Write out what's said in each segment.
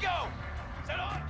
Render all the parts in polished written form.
go! Set on!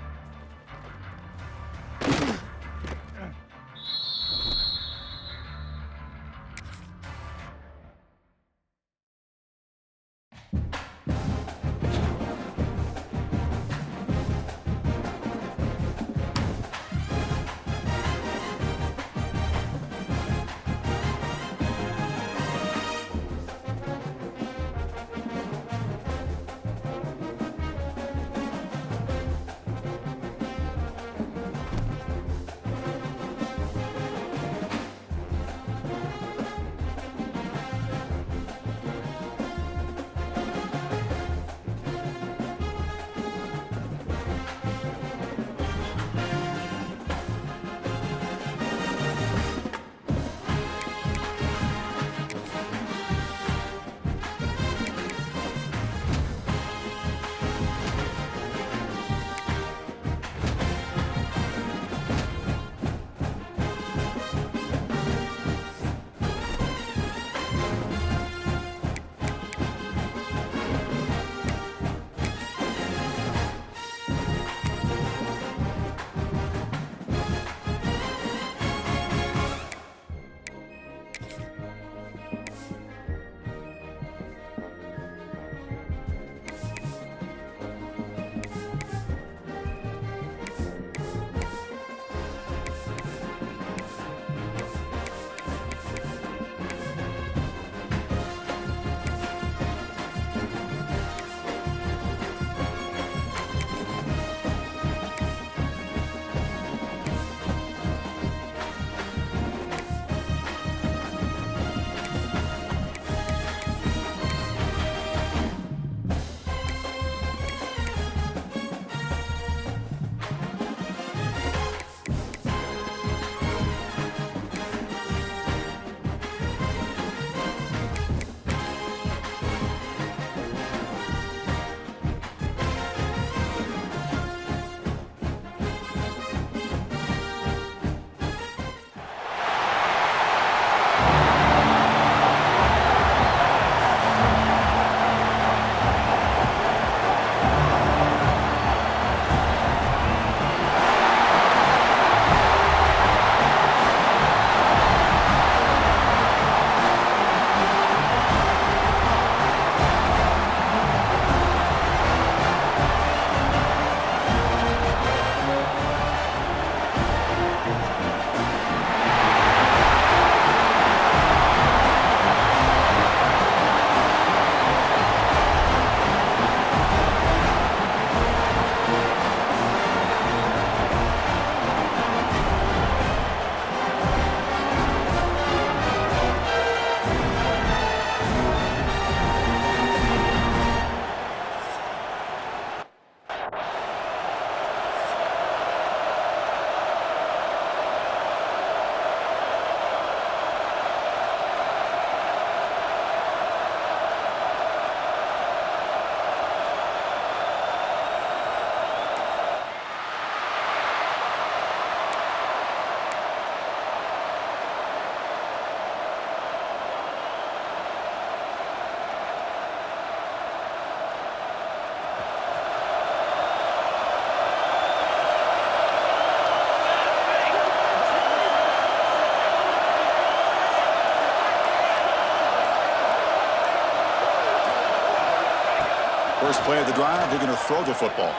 First play of the drive, they're going to throw the football.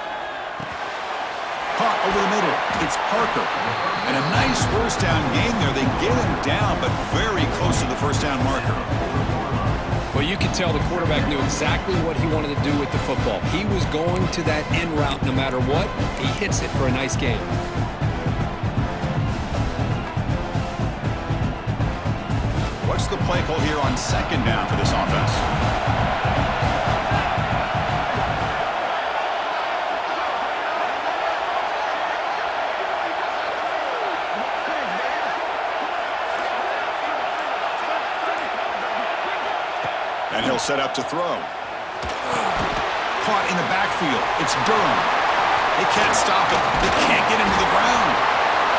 Caught over the middle. It's Parker. And a nice first down gain there. They get him down, but very close to the first down marker. Well, you can tell the quarterback knew exactly what he wanted to do with the football. He was going to that end route no matter what. He hits it for a nice gain. What's the play call here on second down for this offense? And he'll set up to throw. Caught in the backfield. It's Durham. They can't stop it. They can't get him to the ground.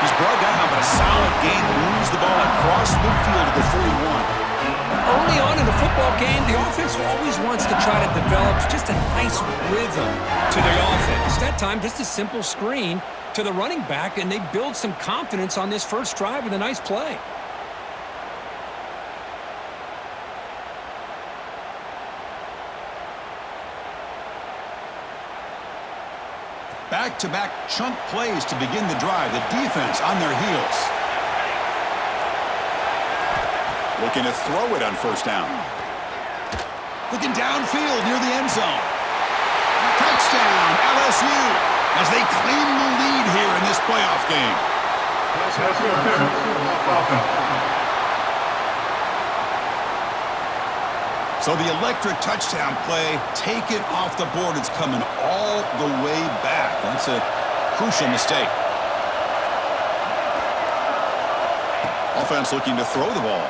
He's brought down, but a solid gain moves the ball across midfield to the 41. Early on in the football game, the offense always wants to try to develop just a nice rhythm to their offense. That time, just a simple screen to the running back, and they build some confidence on this first drive with a nice play. Back-to-back chunk plays to begin the drive. The defense on their heels. Looking to throw it on first down. Looking downfield near the end zone. Touchdown, LSU, as they claim the lead here in this playoff game. So the electric touchdown play, take it off the board. It's coming all the way back. That's a crucial mistake. Offense looking to throw the ball.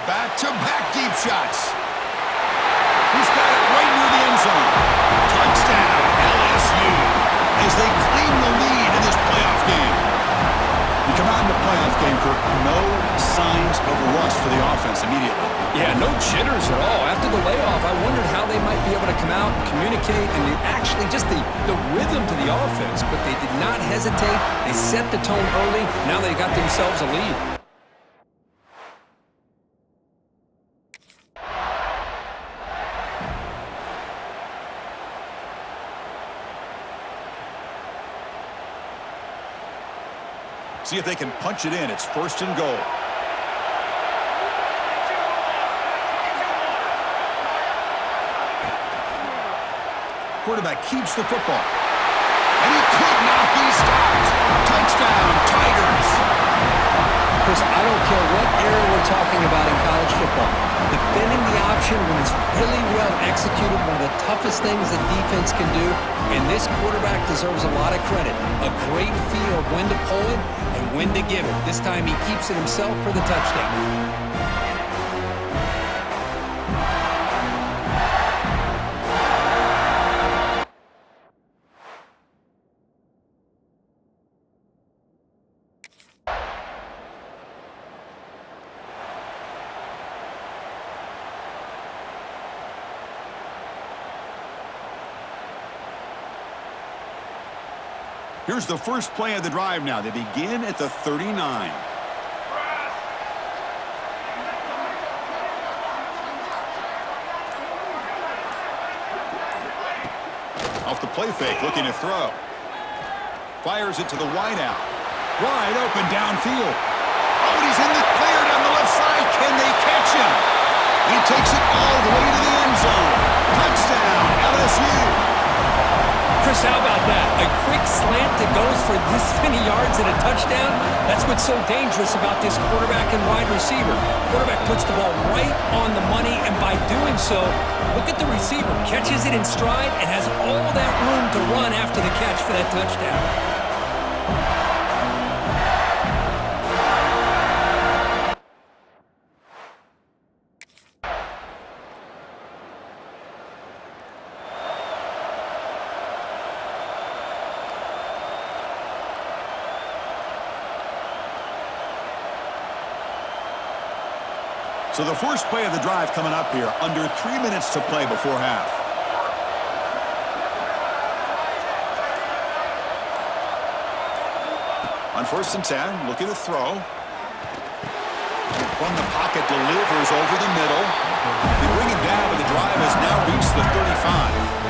Back-to-back deep shots. He's got it right near the end zone. Touchdown, LSU, as they claim the lead in this playoff game. You come out in the playoff game, Kirk, no signs of rust for the offense immediately. Yeah, no jitters at all. After the layoff, I wondered how they might be able to come out and communicate and actually just the rhythm to the offense, but they did not hesitate. They set the tone early. Now they got themselves a lead. See if they can punch it in. It's first and goal. Quarterback keeps the football. And he could not be stopped. Touchdown, Tigers. Chris, I don't care what era we're talking about in college football. Defending the option when it's really well executed, one of the toughest things that defense can do, and this quarterback deserves a lot of credit. A great feel of when to pull it and when to give it. This time he keeps it himself for the touchdown. Here's the first play of the drive now. They begin at the 39. Off the play fake, looking to throw. Fires it to the wideout. Wide open downfield. Oh, and he's in the clear down the left side. Can they catch him? He takes it all the way to the end zone. Touchdown, LSU. Chris, how about that? A quick slant that goes for this many yards and a touchdown? That's what's so dangerous about this quarterback and wide receiver. Quarterback puts the ball right on the money, and by doing so, look at the receiver. Catches it in stride and has all that room to run after the catch for that touchdown. So the first play of the drive coming up here, under 3 minutes to play before half. On first and 10, looking to throw. From the pocket, delivers over the middle. They bring it down, but the drive has now reached the 35.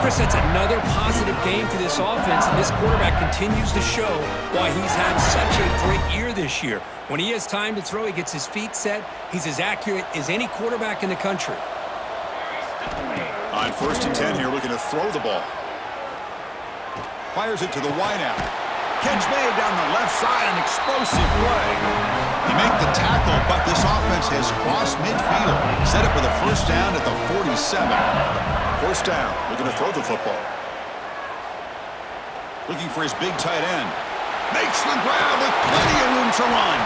Chris, that's another positive game for this offense, and this quarterback continues to show why he's had such a great year this year. When he has time to throw, he gets his feet set. He's as accurate as any quarterback in the country. On first and 10 here, looking to throw the ball. Fires it to the wideout. Catch made down the left side, an explosive play. They make the tackle, but this offense has crossed midfield. Set up with a first down at the 47. First down, looking to throw the football. Looking for his big tight end. Makes the grab with plenty of room to run.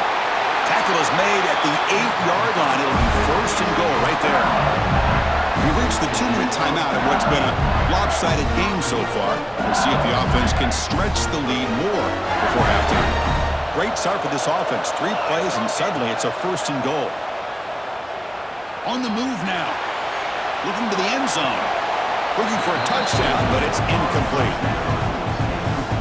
Tackle is made at the 8-yard line. It'll be first and goal right there. We've reached the 2-minute timeout in what's been a lopsided game so far. We'll see if the offense can stretch the lead more before halftime. Great start for this offense. 3 plays, and suddenly it's a 1st and goal. On the move now. Looking to the end zone. Looking for a touchdown, but it's incomplete.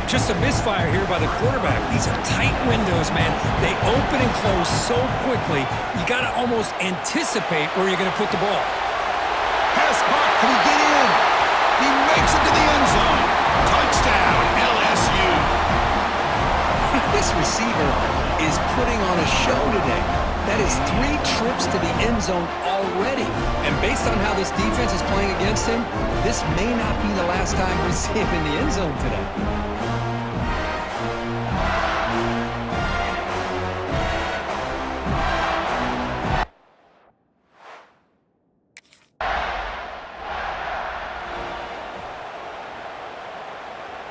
Just a misfire here by the quarterback. These are tight windows, man. They open and close so quickly, you got to almost anticipate where you're going to put the ball. Pass caught. Can he get in? He makes it to the end zone. Touchdown, LSU. This receiver is putting on a show today. That is 3 trips to the end zone already. And based on how this defense is playing against him, this may not be the last time we see him in the end zone today.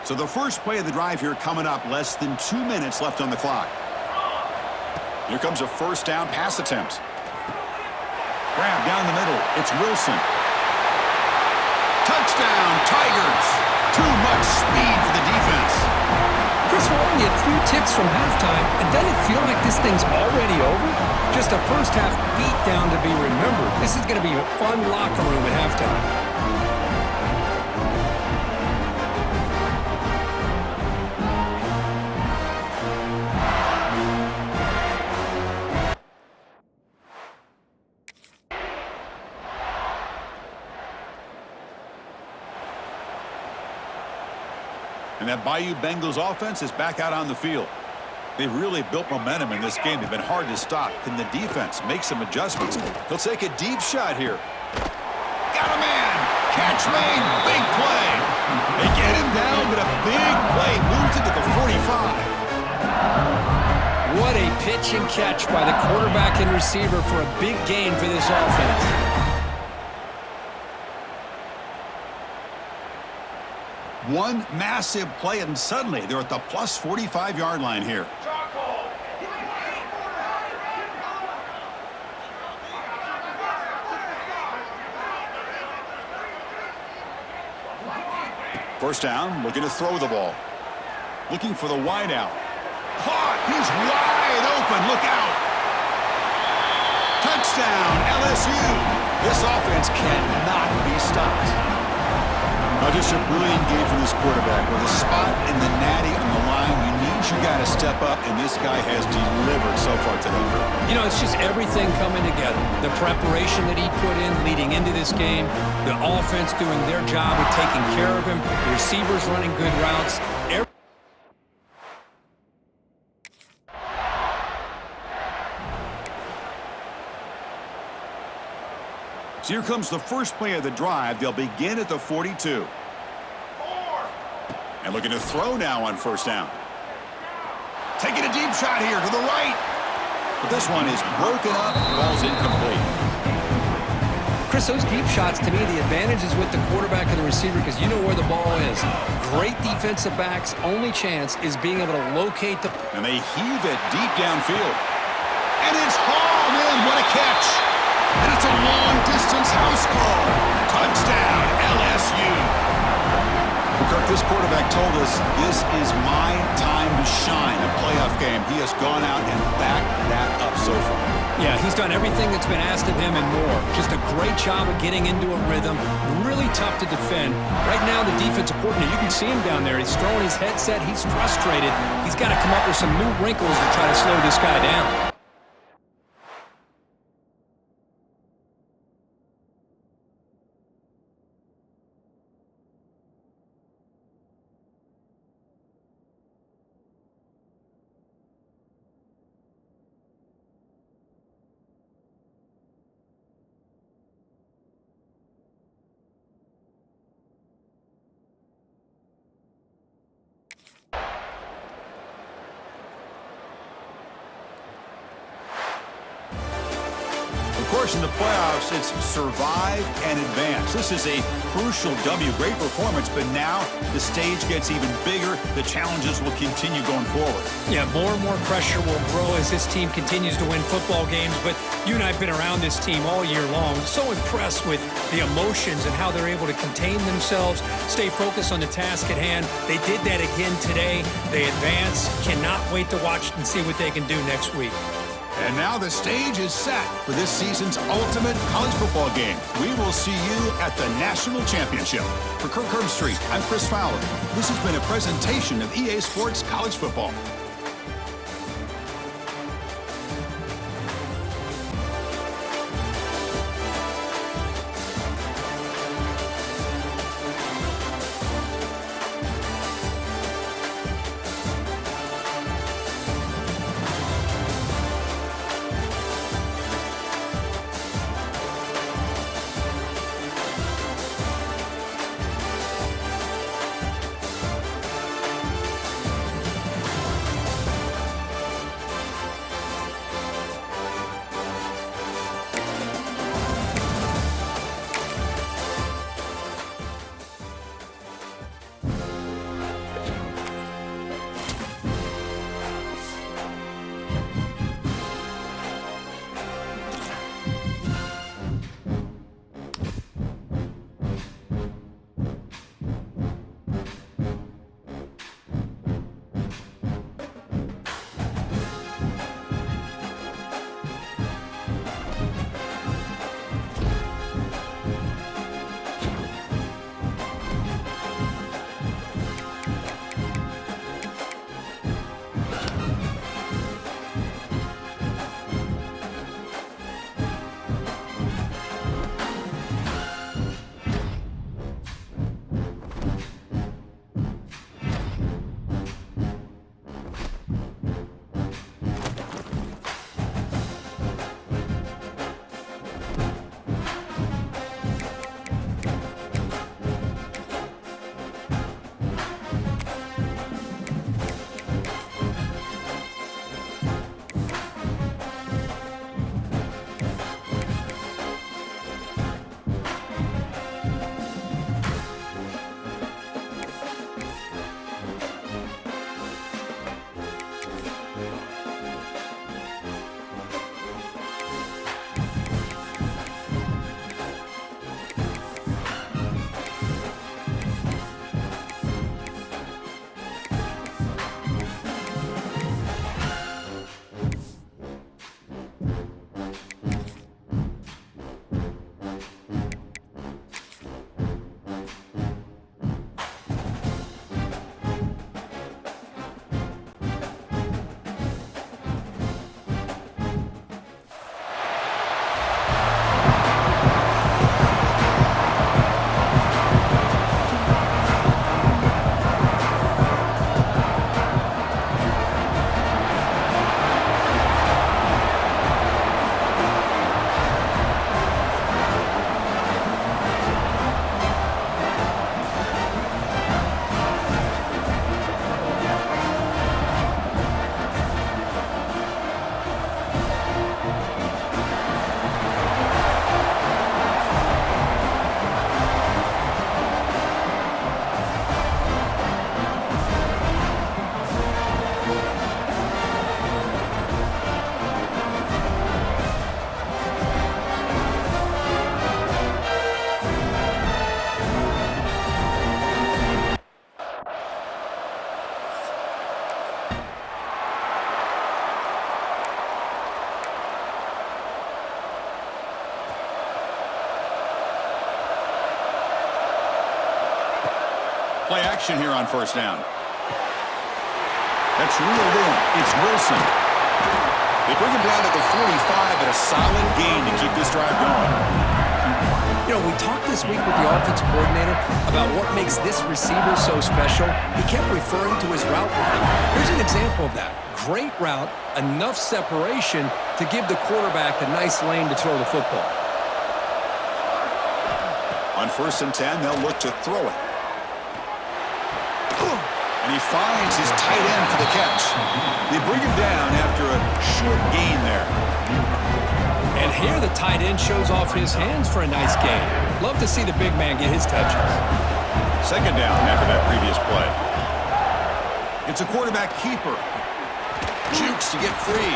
So the first play of the drive here coming up, less than 2 minutes left on the clock. Here comes a 1st down pass attempt. Grab down the middle. It's Wilson. Touchdown, Tigers. Too much speed for the defense. Chris, we're only a few ticks from halftime, and doesn't it feel like this thing's already over? Just a first half beatdown to be remembered. This is going to be a fun locker room at halftime. And that Bayou Bengals offense is back out on the field. They've really built momentum in this game. They've been hard to stop. Can the defense make some adjustments? He'll take a deep shot here. Got a man. Catch made. Big play. They get him down, but a big play moves it to the 45. What a pitch and catch by the quarterback and receiver for a big gain for this offense. One massive play, and suddenly they're at the plus 45-yard line here. First down, looking to throw the ball. Looking for the wide out. Caught! He's wide open. Look out! Touchdown, LSU! This offense cannot be stopped. Now just a brilliant game from this quarterback. With a spot in the natty on the line, you need your guy to step up, and this guy has delivered so far today. You know, it's just everything coming together. The preparation that he put in leading into this game, the offense doing their job of taking care of him, the receivers running good routes. So here comes the first play of the drive. They'll begin at the 42. And looking to throw now on first down. Taking a deep shot here to the right. But this one is broken up. Ball's incomplete. Chris, those deep shots, to me, the advantage is with the quarterback and the receiver because you know where the ball is. Great defensive backs. Only chance is being able to locate the... And they heave it deep downfield. And it's hauled in. What a catch. And it's a long-distance house call. Touchdown, LSU. Kirk, this quarterback told us this is my time to shine, a playoff game. He has gone out and backed that up so far. Yeah, he's done everything that's been asked of him and more. Just a great job of getting into a rhythm. Really tough to defend. Right now, the defensive coordinator, you can see him down there. He's throwing his headset. He's frustrated. He's got to come up with some new wrinkles to try to slow this guy down. course, in the playoffs, it's survive and advance. This is a crucial W. Great performance, but now the stage gets even bigger. The challenges will continue going forward. Yeah, more and more pressure will grow as this team continues to win football games. But you and I have been around this team all year long. So impressed with the emotions and how they're able to contain themselves, stay focused on the task at hand. They did that again today. They advance. Cannot wait to watch and see what they can do next week. And now the stage is set for this season's ultimate college football game. We will see you at the National Championship. For Kirk Herbstreit, I'm Chris Fowler. This has been a presentation of EA Sports College Football. Play action here on first down. That's reeled in. It's Wilson. They bring him down at the 45, but a solid gain to keep this drive going. You know, we talked this week with the offensive coordinator about what makes this receiver so special. He kept referring to his route running. Here's an example of that. Great route, enough separation to give the quarterback a nice lane to throw the football. On 1st and 10, they'll look to throw it. And he finds his tight end for the catch. They bring him down after a short gain there. And here the tight end shows off his hands for a nice gain. Love to see the big man get his touches. Second down after that previous play. It's a quarterback keeper. Jukes to get free.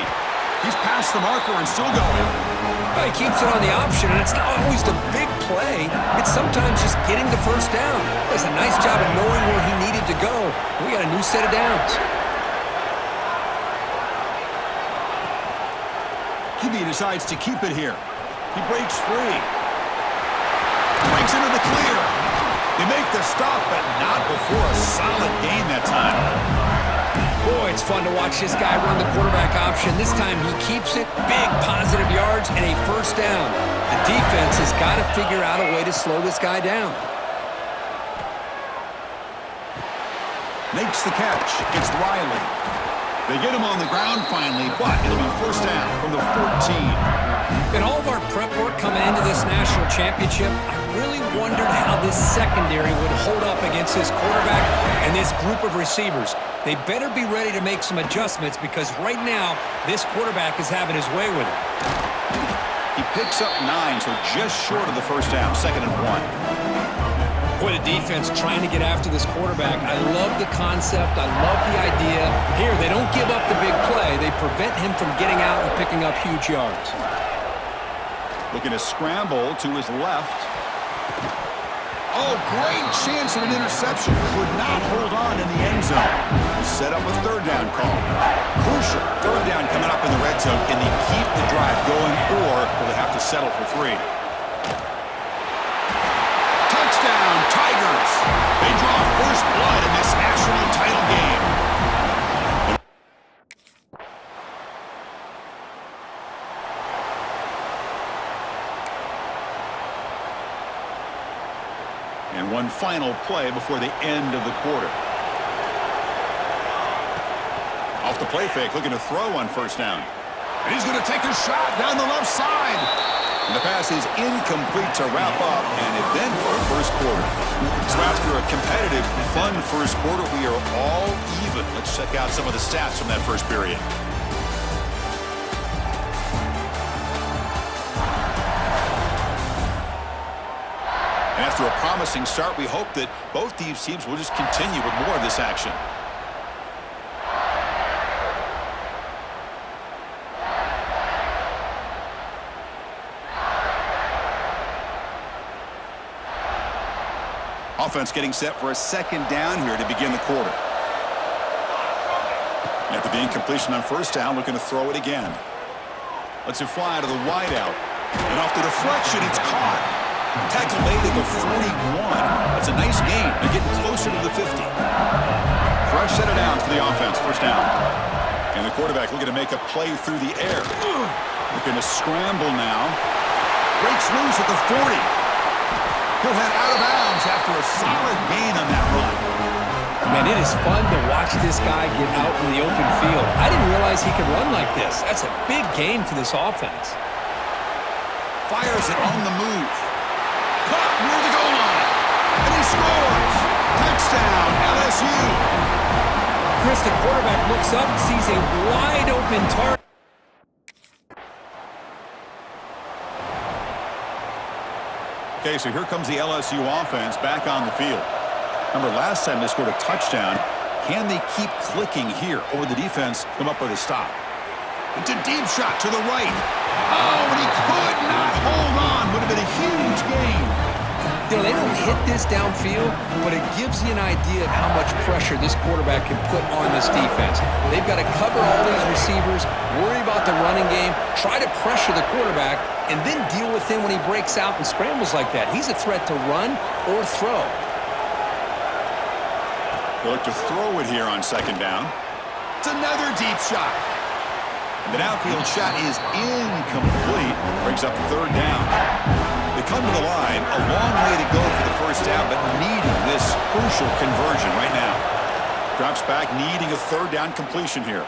He's past the marker and still going. Well, he keeps it on the option, and it's not always the big play. It's sometimes just getting the first down. Does a nice job of knowing where he needed to go. We got a new set of downs. QB decides to keep it here. He breaks free. Breaks into the clear. They make the stop, but not before a solid gain that time. Boy, it's fun to watch this guy run the quarterback option. This time he keeps it, big positive yards, and a first down. The defense has got to figure out a way to slow this guy down. Makes the catch. It's Riley. They get him on the ground finally, but it'll be first down from the 14. In all of our prep work coming into this national championship, I really wondered how this secondary would hold up against this quarterback and this group of receivers. They better be ready to make some adjustments because right now, this quarterback is having his way with it. He picks up 9, so just short of the first down, 2nd and 1. Boy, the defense trying to get after this quarterback. I love the concept. I love the idea. Here, they don't give up the big play. They prevent him from getting out and picking up huge yards. Looking to scramble to his left. Oh, great chance at an interception. Could not hold on in the end zone. Set up a third down call. Crucial. Third down coming up in the red zone. Can they keep the drive going, or will they have to settle for 3? Touchdown, Tigers. They draw first blood in this national title game. And one final play before the end of the quarter. Off the play fake, looking to throw on first down. And he's going to take a shot down the left side. And the pass is incomplete to wrap up, and it then for a first quarter. So after a competitive, fun first quarter, we are all even. Let's check out some of the stats from that first period. And after a promising start, we hope that both these teams will just continue with more of this action. Offense getting set for a second down here to begin the quarter. After the incompletion on first down, looking to throw it again. Lets it fly to the wideout. And off the deflection, it's caught. Tackle made at the 41. That's a nice gain. They're getting closer to the 50. Fresh set of downs for the offense. First down. And the quarterback looking to make a play through the air. Looking to scramble now. Breaks loose at the 40. He'll head out of bounds after a solid gain on that run. Man, it is fun to watch this guy get out in the open field. I didn't realize he could run like this. That's a big gain for this offense. Fires it on the move. Caught near the goal line. And he scores. Touchdown, LSU. Chris, the quarterback looks up, sees a wide open target. Okay, so here comes the LSU offense back on the field. Remember, last time they scored a touchdown. Can they keep clicking here, or will the defense come up with a stop? It's a deep shot to the right. Oh, and he could not hold on. Would have been a huge gain. You know, they don't hit this downfield, but it gives you an idea of how much pressure this quarterback can put on this defense. They've got to cover all these receivers, worry about the running game, try to pressure the quarterback, and then deal with him when he breaks out and scrambles like that. He's a threat to run or throw. They look to throw it here on second down. It's another deep shot. And the downfield shot is incomplete. Brings up third down. They come to the line, a long way to go for the first down, but needing this crucial conversion right now. Drops back, needing a third down completion here.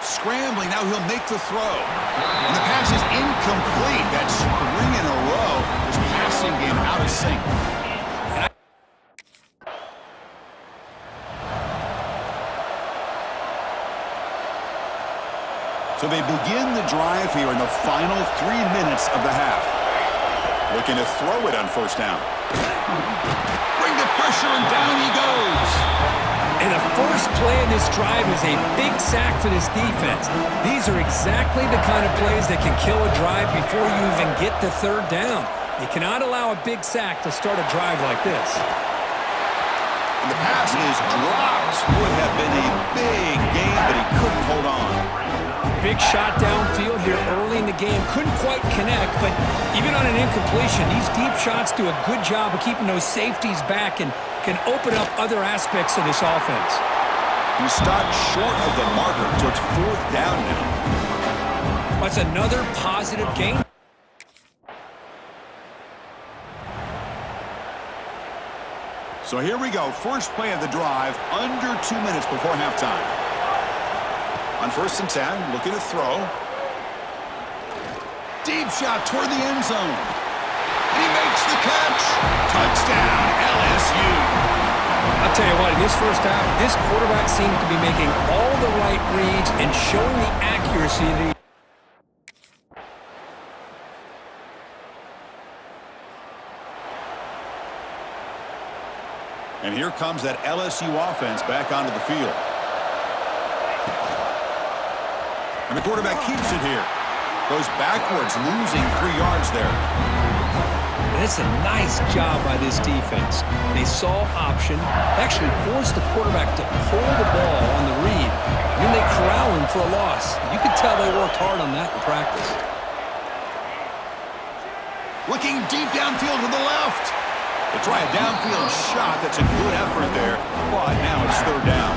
Scrambling, now he'll make the throw. And the pass is incomplete. That's 3 in a row. His passing game out of sync. So they begin the drive here in the final 3 minutes of the half. Looking to throw it on first down. Bring the pressure, and down he goes. And the first play of this drive is a big sack for this defense. These are exactly the kind of plays that can kill a drive before you even get to third down. You cannot allow a big sack to start a drive like this. And the pass is dropped. Would have been a big gain, but he couldn't hold on. Big shot downfield here early in the game. Couldn't quite connect, but even on an incompletion, these deep shots do a good job of keeping those safeties back and can open up other aspects of this offense. He stopped short of the marker, so it's fourth down now. That's another positive gain. So here we go. First play of the drive, under 2 minutes before halftime. On first and 10, looking to throw. Deep shot toward the end zone. And he makes the catch. Touchdown, LSU. I'll tell you what, in this first half, this quarterback seems to be making all the right reads and showing the accuracy of the... And here comes that LSU offense back onto the field. And the quarterback keeps it here. Goes backwards, losing 3 yards there. And it's a nice job by this defense. They saw option, actually forced the quarterback to pull the ball on the read, and then they corral him for a loss. You could tell they worked hard on that in practice. Looking deep downfield to the left. They try a downfield shot. That's a good effort there, but now it's third down.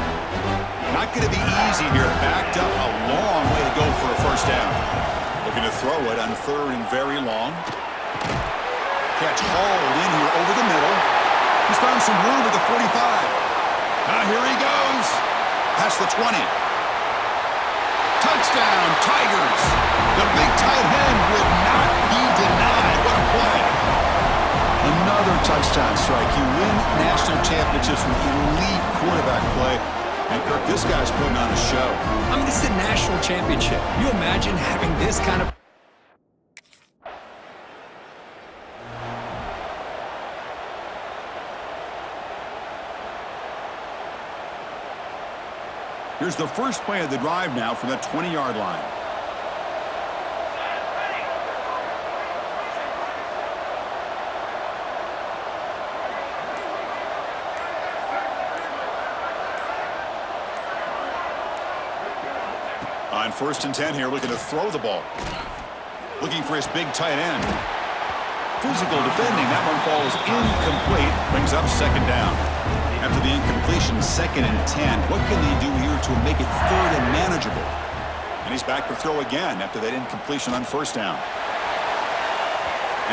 Not going to be easy here. Backed up a long way to go for a first down. Looking to throw it on third and very long. Catch hauled in here over the middle. He's found some room at the 45. Here he goes. Past the 20. Touchdown, Tigers. The big tight end would not be denied. What a play. Another touchdown strike. You win national championships with elite quarterback play. And, Kirk, this guy's putting on a show. I mean, this is a national championship. You imagine having this kind of... Here's the first play of the drive now from the 20-yard line. On first and 10 here, looking to throw the ball. Looking for his big tight end. Physical defending. That one falls incomplete. Brings up second down. After the incompletion, second and 10. What can they do here to make it third and manageable? And he's back to throw again after that incompletion on first down.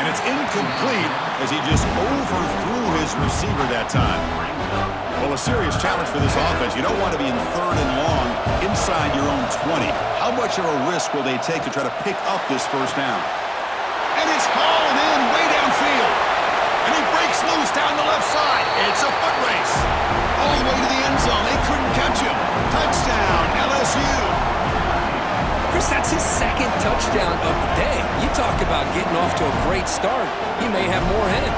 And it's incomplete as he just overthrew his receiver that time. Well, a serious challenge for this offense. You don't want to be in third and long inside your own 20. How much of a risk will they take to try to pick up this first down? And it's hauled in way downfield. And he breaks loose down the left side. It's a foot race. All the way to the end zone. They couldn't catch him. Touchdown, LSU. Chris, that's his second touchdown of the day. You talk about getting off to a great start. He may have more in it.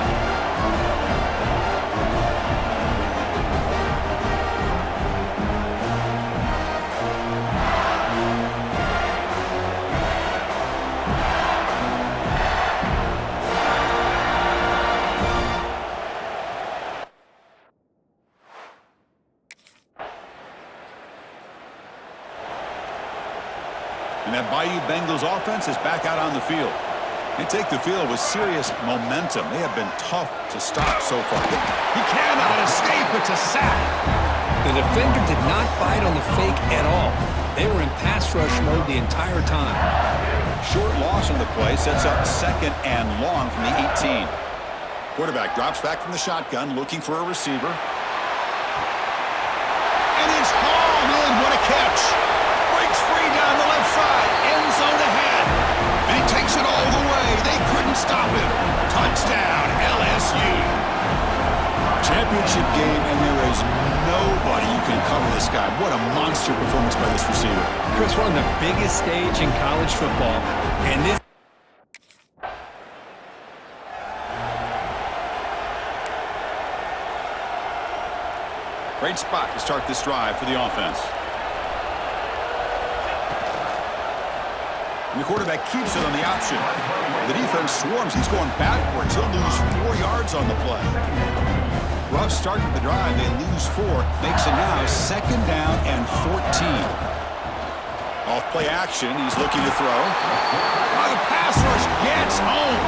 And that Bayou Bengals offense is back out on the field. They take the field with serious momentum. They have been tough to stop so far. He cannot escape. It's a sack. The defender did not bite on the fake at all. They were in pass rush mode the entire time. Short loss on the play sets up second and long from the 18. Quarterback drops back from the shotgun, looking for a receiver. And it's hauled in. What a catch. Breaks free down the left side. End zone ahead. And he takes it all the way. They couldn't stop him. Touchdown, LSU. Championship game, and there is nobody you can cover this guy. What a monster performance by this receiver. Chris, we're on the biggest stage in college football, and this... Great spot to start this drive for the offense. And the quarterback keeps it on the option. The defense swarms. He's going backwards. He'll lose 4 yards on the play. Rough start to the drive. They lose 4. Makes it now 2nd down and 14. Off play action. He's looking to throw. The pass rush gets home.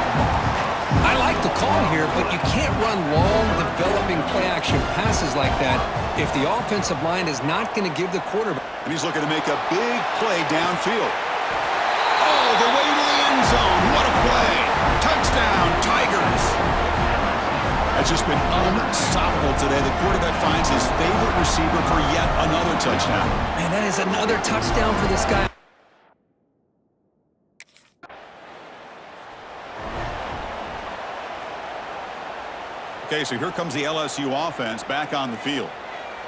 I like the call here, but you can't run long, developing play-action passes like that if the offensive line is not going to give the quarterback. And he's looking to make a big play downfield. All the way to the end zone. What a play. Touchdown, Tigers. That's just been unstoppable today. The quarterback finds his favorite receiver for yet another touchdown. Man, that is another touchdown for this guy. Okay, so here comes the LSU offense back on the field.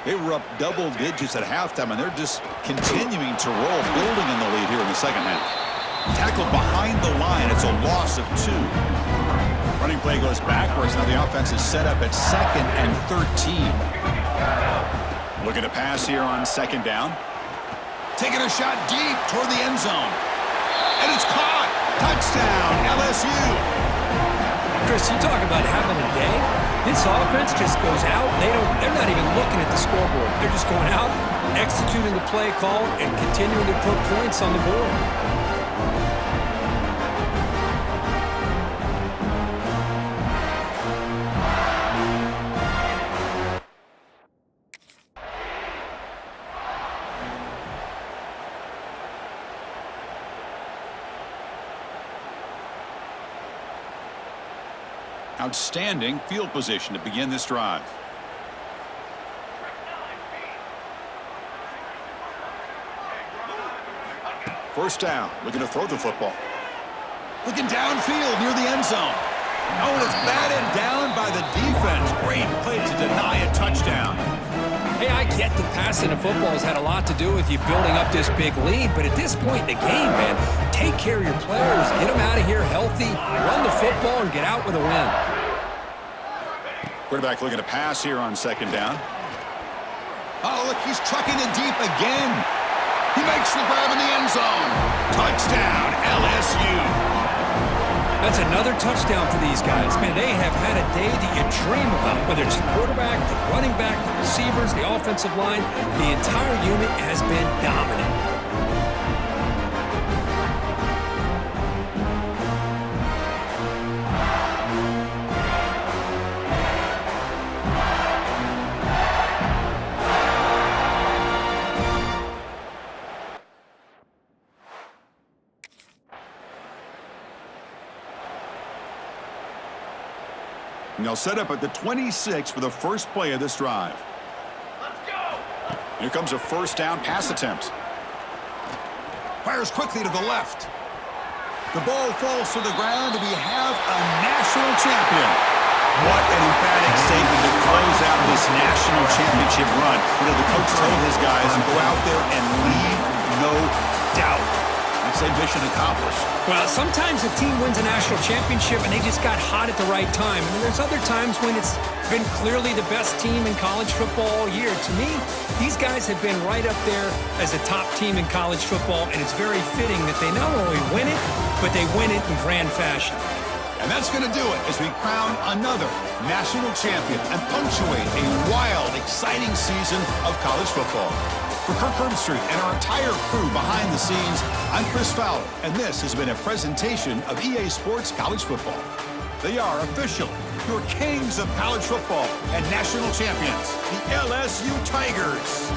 They were up double digits at halftime, and they're just continuing to roll, building in the lead here in the second half. Tackled behind the line. It's a loss of 2. Running play goes backwards. Now the offense is set up at 2nd and 13. Looking to pass here on 2nd down. Taking a shot deep toward the end zone. And it's caught. Touchdown, LSU. Chris, you talk about having a day. This offense just goes out. They're not even looking at the scoreboard. They're just going out, executing the play call, and continuing to put points on the board. Outstanding field position to begin this drive. First down, looking to throw the football. Looking downfield near the end zone. Oh, and it's batted down by the defense. Great play to deny a touchdown. Hey, I get the passing of football has had a lot to do with you building up this big lead, but at this point in the game, man, take care of your players, get them out of here healthy, run the football, and get out with a win. Quarterback looking to pass here on 2nd down. Oh, look, he's trucking it deep again. He makes the grab in the end zone. Touchdown, LSU. That's another touchdown for these guys. Man, they have had a day that you dream about, whether it's the quarterback, the running back, the receivers, the offensive line. The entire unit has been dominant. And they'll set up at the 26 for the first play of this drive. Let's go! Here comes a first down pass attempt. Fires quickly to the left. The ball falls to the ground, and we have a national champion. What an emphatic statement to close out this national championship run. You know, the coach told his guys to go out there and leave no doubt. That's a mission accomplished. Well, sometimes a team wins a national championship and they just got hot at the right time. And there's other times when it's been clearly the best team in college football all year. To me, these guys have been right up there as a top team in college football, and it's very fitting that they not only win it, but they win it in grand fashion. And that's going to do it as we crown another national champion and punctuate a wild, exciting season of college football. For Kirk Herbstreit and our entire crew behind the scenes, I'm Chris Fowler, and this has been a presentation of EA Sports College Football. They are officially your kings of college football and national champions, the LSU Tigers.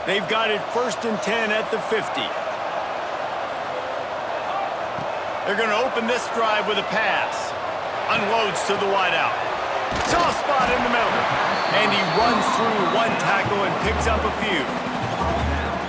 They've got it 1st and 10 at the 50. They're going to open this drive with a pass. Unloads to the wideout. Soft spot in the middle. And he runs through one tackle and picks up a few.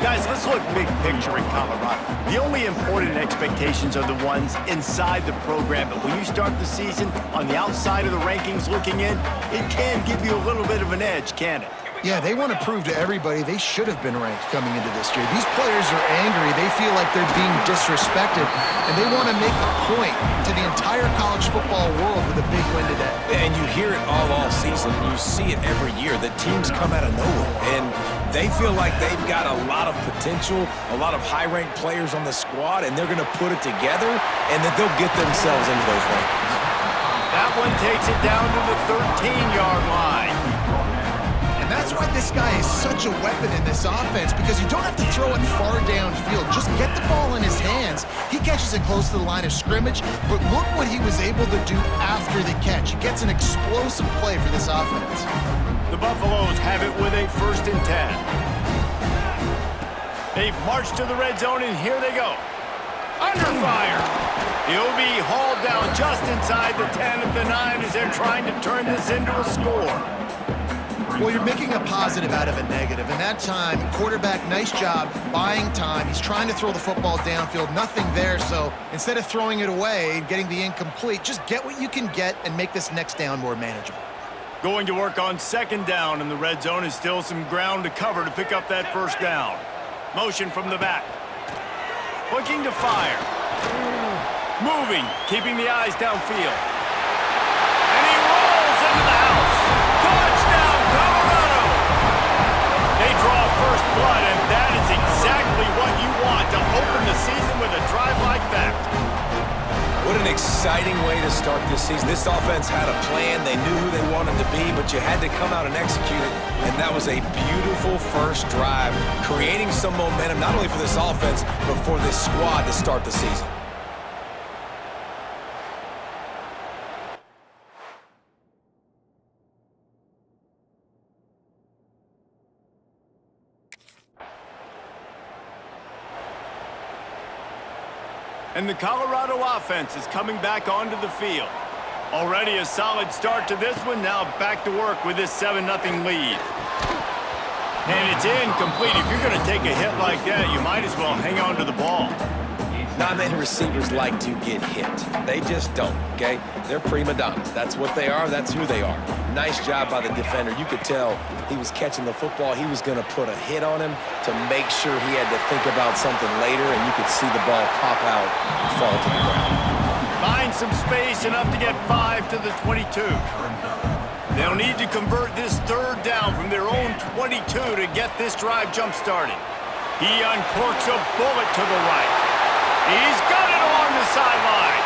Guys, let's look big picture in Colorado. The only important expectations are the ones inside the program. But when you start the season on the outside of the rankings looking in, it can give you a little bit of an edge, can it? Yeah, they want to prove to everybody they should have been ranked coming into this year. These players are angry. They feel like they're being disrespected, and they want to make a point to the entire college football world with a big win today. And you hear it all season, and you see it every year. The teams come out of nowhere, and they feel like they've got a lot of potential, a lot of high-ranked players on the squad, and they're going to put it together, and then they'll get themselves into those rankings. That one takes it down to the 13-yard line. And that's why this guy is such a weapon in this offense, because you don't have to throw it far downfield. Just get the ball in his hands. He catches it close to the line of scrimmage, but look what he was able to do after the catch. He gets an explosive play for this offense. The Buffaloes have it with a 1st and 10. They've marched to the red zone, and here they go. Under fire. He'll be hauled down just inside the 10 at the 9 as they're trying to turn this into a score. Well, you're making a positive out of a negative. And that time, quarterback, nice job buying time. He's trying to throw the football downfield. Nothing there, so instead of throwing it away and getting the incomplete, just get what you can get and make this next down more manageable. Going to work on 2nd down in the red zone is still some ground to cover to pick up that 1st down. Motion from the back. Looking to fire. Moving, keeping the eyes downfield. And he rolls into the house. Touchdown, Colorado! They draw first blood, and that is exactly what you want to open the season with a drive like that. What an exciting way to start this season. This offense had a plan. They knew who they wanted to be, but you had to come out and execute it. And that was a beautiful first drive, creating some momentum, not only for this offense, but for this squad to start the season. And the Colorado offense is coming back onto the field. Already a solid start to this one. Now back to work with this 7-0 lead. And it's incomplete. If you're going to take a hit like that, you might as well hang on to the ball. Not many receivers like to get hit. They just don't, okay? They're prima donnas. That's what they are. That's who they are. Nice job by the defender. You could tell he was catching the football. He was going to put a hit on him to make sure he had to think about something later, and you could see the ball pop out and fall to the ground. Find some space, enough to get 5 to the 22. They'll need to convert this 3rd down from their own 22 to get this drive jump-started. He uncorks a bullet to the right. He's got it along the sideline.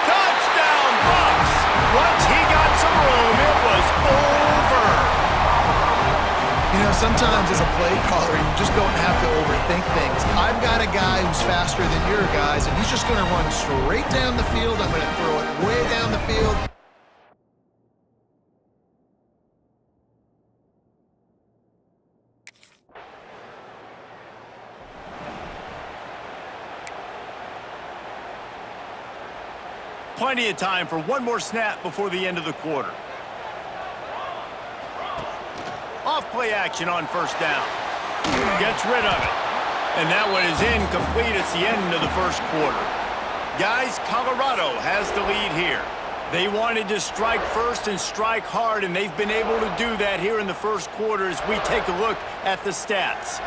Touchdown, Buffs! Once he got some room, it was over. You know, sometimes as a play caller, you just don't have to overthink things. I've got a guy who's faster than your guys, and he's just going to run straight down the field. I'm going to throw it way down the field. Plenty of time for one more snap before the end of the quarter. Off play action on 1st down. Gets rid of it. And that one is incomplete. It's the end of the 1st quarter. Guys, Colorado has the lead here. They wanted to strike first and strike hard, and they've been able to do that here in the 1st quarter as we take a look at the stats.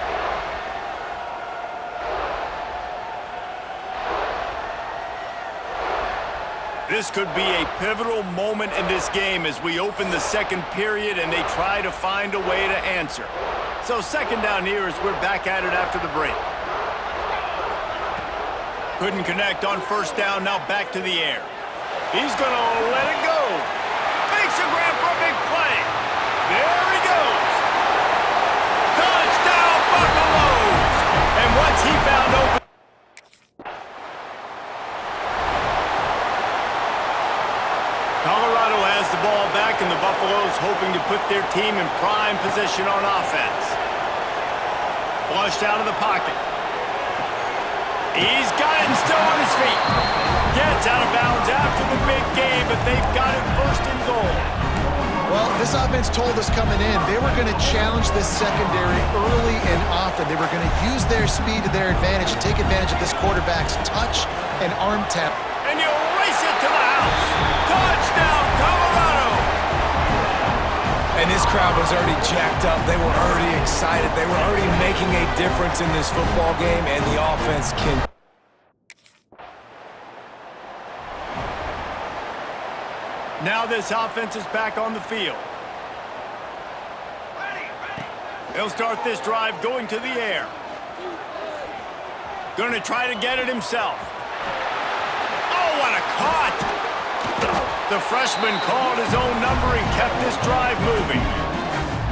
This could be a pivotal moment in this game as we open the 2nd period and they try to find a way to answer. So 2nd down here as we're back at it after the break. Couldn't connect on 1st down, now back to the air. He's going to let it go. Makes a grab for a big play. There he goes. Touchdown, Buffaloes! And once he found open, Colorado has the ball back, and the Buffaloes hoping to put their team in prime position on offense. Flushed out of the pocket. He's got it and still on his feet. Gets out of bounds after the big game, but they've got it first and goal. Well, this offense told us coming in they were going to challenge this secondary early and often. They were going to use their speed to their advantage and take advantage of this quarterback's touch and arm tap. And you race it to the house. Touchdown, Colorado! And this crowd was already jacked up. They were already excited. They were already making a difference in this football game, and the offense can... Now this offense is back on the field. He'll start this drive going to the air. Going to try to get it himself. Oh, what a caught! The freshman called his own number and kept this drive moving.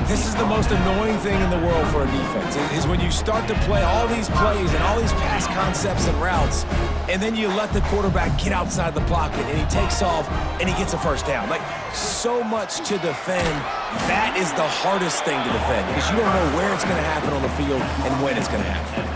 This is the most annoying thing in the world for a defense, is when you start to play all these plays and all these pass concepts and routes, and then you let the quarterback get outside the pocket, and he takes off, and he gets a first down. Like, so much to defend. That is the hardest thing to defend, because you don't know where it's going to happen on the field and when it's going to happen.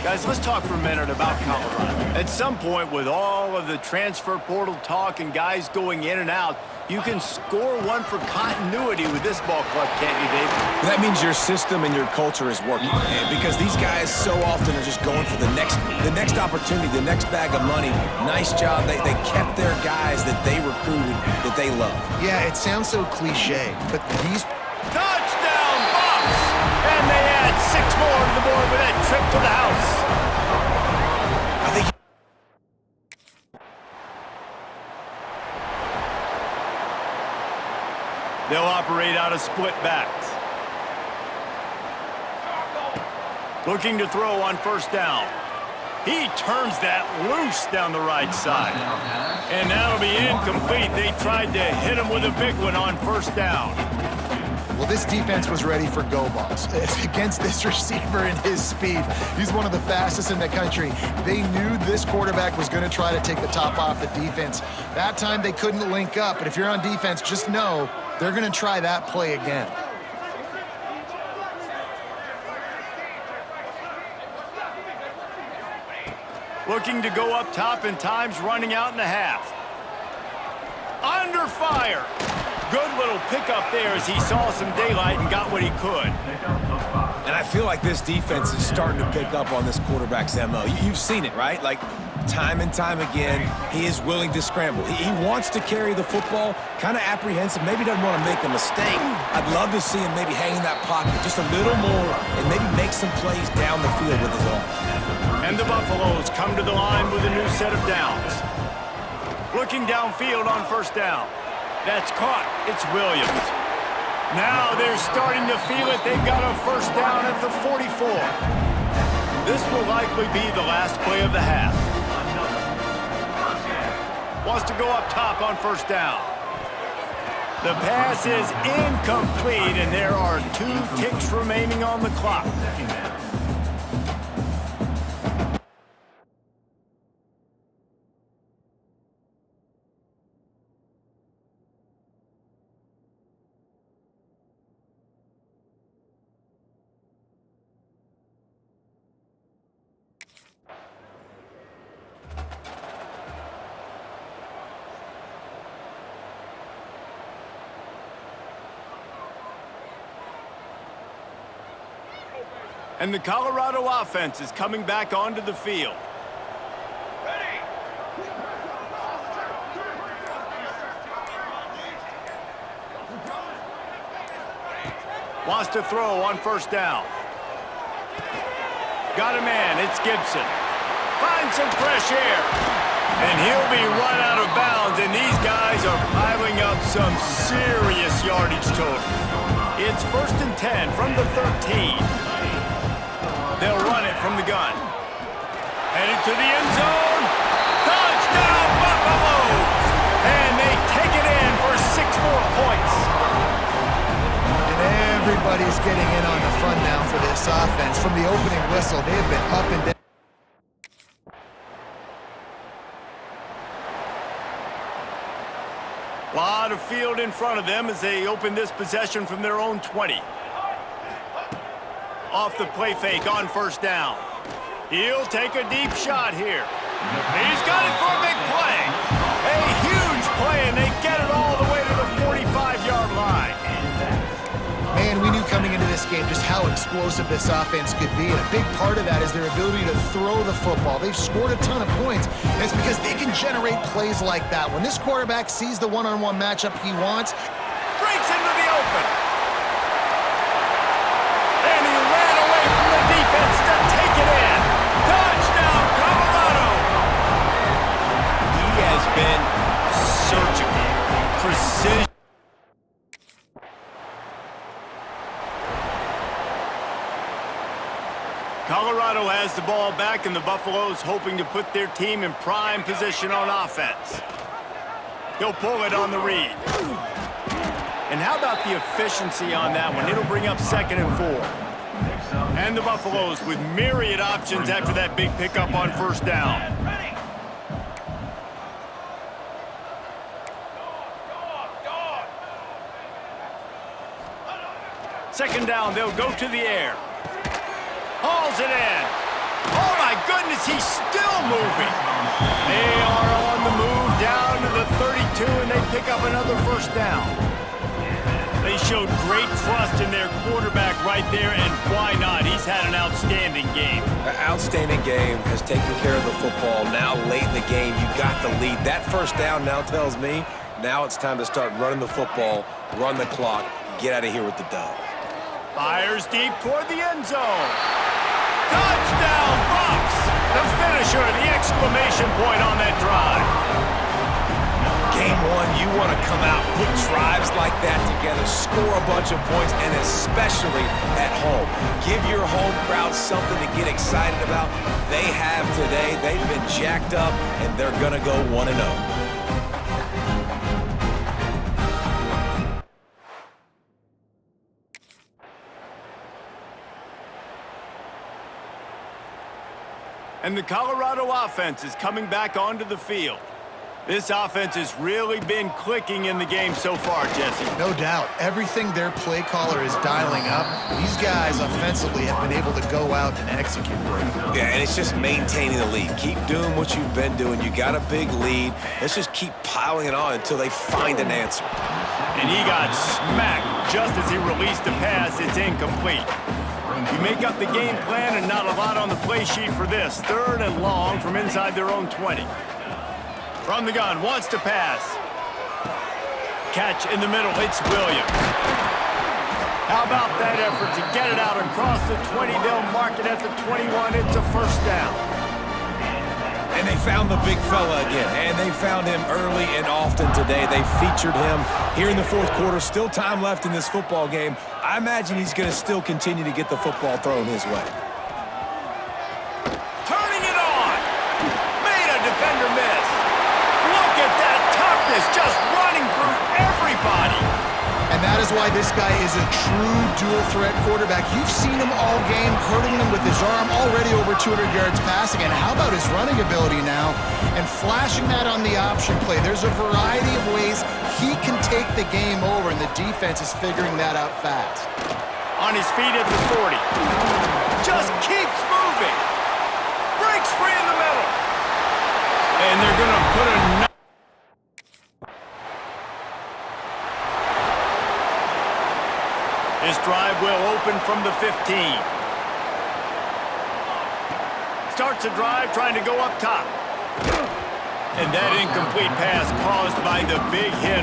Guys, let's talk for a minute about Colorado. At some point, with all of the transfer portal talk and guys going in and out, you can score one for continuity with this ball club, can't you, David? That means your system and your culture is working, because these guys so often are just going for the next opportunity, the next bag of money. Nice job. They kept their guys that they recruited, that they love. Yeah, it sounds so cliche, but these... Touchdown, Bucks! And they add 6 more to the board with that trip to the house. I think... They'll operate out of split backs. Looking to throw on first down. He turns that loose down the right side. And that'll be incomplete. They tried to hit him with a big one on first down. Well, this defense was ready for go balls against this receiver and his speed. He's one of the fastest in the country. They knew this quarterback was going to try to take the top off the defense. That time they couldn't link up, but if you're on defense, just know they're going to try that play again. Looking to go up top, and time's running out in the half. Under fire. Good little pickup there as he saw some daylight and got what he could. And I feel like this defense is starting to pick up on this quarterback's MO. You've seen it, right? Like, time and time again, he is willing to scramble. He wants to carry the football, kind of apprehensive, maybe doesn't want to make a mistake. I'd love to see him maybe hang in that pocket just a little more and maybe make some plays down the field with his arm. And the Buffaloes come to the line with a new set of downs. Looking downfield on first down. That's caught. It's Williams. Now they're starting to feel it. They've got a first down at the 44. This will likely be the last play of the half. Wants to go up top on first down. The pass is incomplete, and there are 2 ticks remaining on the clock. And the Colorado offense is coming back onto the field. Ready. Wants to throw on first down. Got a man. It's Gibson. Finds some fresh air. And he'll be run out of bounds, and these guys are piling up some serious yardage total. It's 1st and 10 from the 13. They'll run it from the gun. Headed to the end zone. Touchdown, Buffaloes! And they take it in for 6 more points. And everybody's getting in on the fun now for this offense. From the opening whistle, they have been up and down. A lot of field in front of them as they open this possession from their own 20. off the play fake on first down. He'll take a deep shot here. He's got it for a big play. A huge play, and they get it all the way to the 45-yard line. Man, we knew coming into this game just how explosive this offense could be, and a big part of that is their ability to throw the football. They've scored a ton of points, and it's because they can generate plays like that. When this quarterback sees the one-on-one matchup he wants, Breaks into the open. And he ran away from the defense to take it in. Touchdown, Colorado. He has been surgical, precision. Colorado has the ball back, and the Buffaloes hoping to put their team in prime position on offense. He'll pull it on the read. And how about the efficiency on that one? It'll bring up 2nd and 4. And the Buffaloes with myriad options after that big pickup on first down. Second down, they'll go to the air. Hauls it in. Oh, my goodness, he's still moving. They are on the move down to the 32, and they pick up another first down. They showed great trust in their quarterback right there, and why not? He's had an outstanding game. An outstanding game, has taken care of the football. Now, late in the game, you got the lead. That first down now tells me now it's time to start running the football, run the clock, get out of here with the dub. Fires deep toward the end zone. Touchdown, Buffs! The finisher, the exclamation point on that drive. Game one, you want to come out, put drives like that together, score a bunch of points, and especially at home. Give your home crowd something to get excited about. They have today. They've been jacked up, and they're going to go 1-0. And the Colorado offense is coming back onto the field. This offense has really been clicking in the game so far, Jesse. no doubt, everything their play caller is dialing up, these guys offensively have been able to go out and execute. Yeah, and it's just maintaining the lead. Keep doing what you've been doing. You got a big lead. Let's just keep piling it on until they find an answer. And he got smacked just as he released the pass. It's incomplete. You make up the game plan and not a lot on the play sheet for this. 3rd and long from inside their own 20. From the gun, wants to pass. Catch in the middle, it's Williams. How about that effort to get it out across the 20? They'll mark it at the 21. It's a first down. And they found the big fella again, and they found him early and often today. They featured him here in the 4th quarter. Still time left in this football game. I imagine he's going to still continue to get the football thrown his way. Turning it on. Made a defender miss. Look at that toughness, just running through everybody. And that is why this guy is a true dual-threat quarterback. You've seen him all game, hurting them with his arm, already over 200 yards passing. And how about his running ability now? And flashing that on the option play. There's a variety of ways he can take the game over, and the defense is figuring that out fast. On his feet at the 40. Just keeps moving. Breaks free in the middle. And they're going to put a... This drive will open from the 15. Starts a drive trying to go up top. And that incomplete pass caused by the big hit